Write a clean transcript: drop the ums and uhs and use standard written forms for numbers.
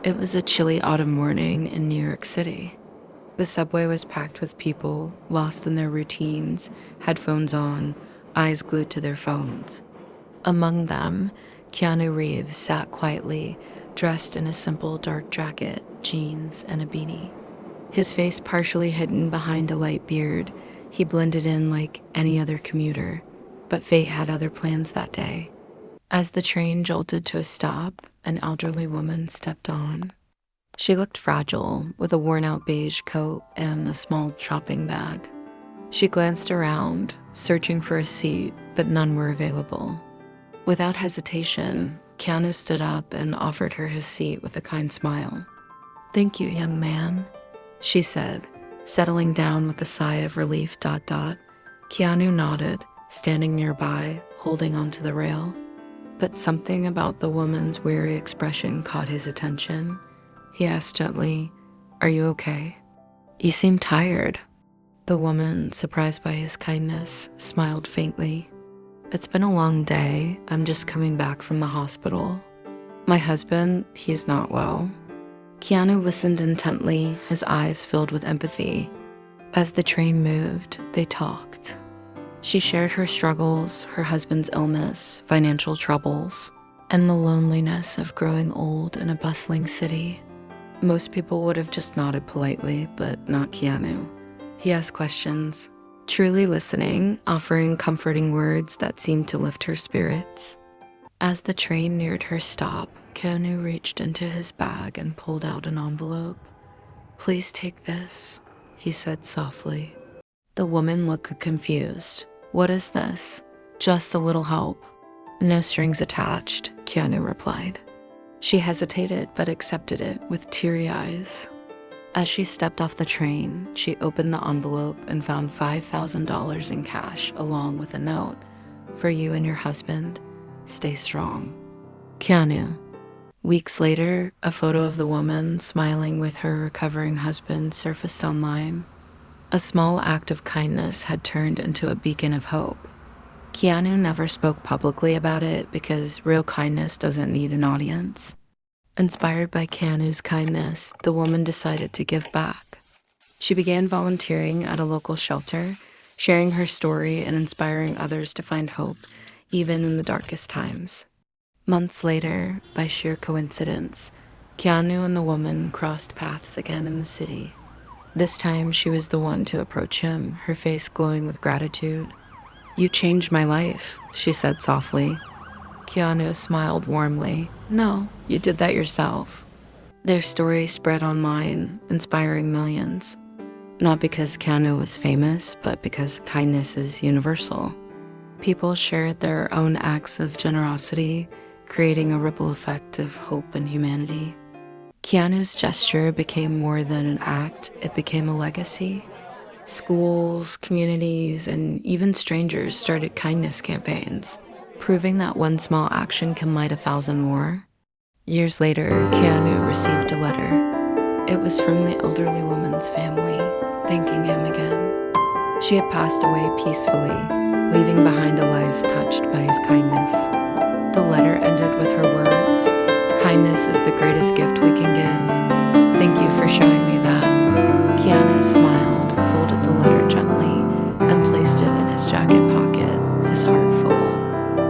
It was a chilly autumn morning in New York City. The subway was packed with people, lost in their routines, headphones on, eyes glued to their phones. Among them, Keanu Reeves sat quietly, dressed in a simple dark jacket, jeans, and a beanie. His face partially hidden behind a light beard, he blended in like any other commuter, but fate had other plans that day. As the train jolted to a stop, an elderly woman stepped on. She looked fragile, with a worn-out beige coat and a small shopping bag. She glanced around, searching for a seat, but none were available. Without hesitation, Keanu stood up and offered her his seat with a kind smile. "Thank you, young man," she said, settling down with a sigh of relief. Keanu nodded, standing nearby, holding onto the rail. But something about the woman's weary expression caught his attention. He asked gently, "Are you okay?" "You seem tired." The woman, surprised by his kindness, smiled faintly. "It's been a long day. I'm just coming back from the hospital. My husband, he's not well." Keanu listened intently, his eyes filled with empathy. As the train moved, they talked. She shared her struggles, her husband's illness, financial troubles, and the loneliness of growing old in a bustling city. Most people would have just nodded politely, but not Keanu. He asked questions, truly listening, offering comforting words that seemed to lift her spirits. As the train neared her stop, Keanu reached into his bag and pulled out an envelope. "Please take this," he said softly. The woman looked confused. "What is this?" "Just a little help." "No strings attached," Keanu replied. She hesitated but accepted it with teary eyes. As she stepped off the train, she opened the envelope and found $5,000 in cash along with a note. "For you and your husband, stay strong. Keanu." Weeks later, a photo of the woman smiling with her recovering husband surfaced online. A small act of kindness had turned into a beacon of hope. Keanu never spoke publicly about it because real kindness doesn't need an audience. Inspired by Keanu's kindness, the woman decided to give back. She began volunteering at a local shelter, sharing her story and inspiring others to find hope, even in the darkest times. Months later, by sheer coincidence, Keanu and the woman crossed paths again in the city. This time, she was the one to approach him, her face glowing with gratitude. "You changed my life," she said softly. Keanu smiled warmly. "No, you did that yourself." Their story spread online, inspiring millions. Not because Keanu was famous, but because kindness is universal. People shared their own acts of generosity, creating a ripple effect of hope and humanity. Keanu's gesture became more than an act, it became a legacy. Schools, communities, and even strangers started kindness campaigns, proving that one small action can light 1,000 more. Years later, Keanu received a letter. It was from the elderly woman's family, thanking him again. She had passed away peacefully, leaving behind a life touched by his kindness. The letter ended with her words, "Kindness is the greatest gift we can give. Thank you for showing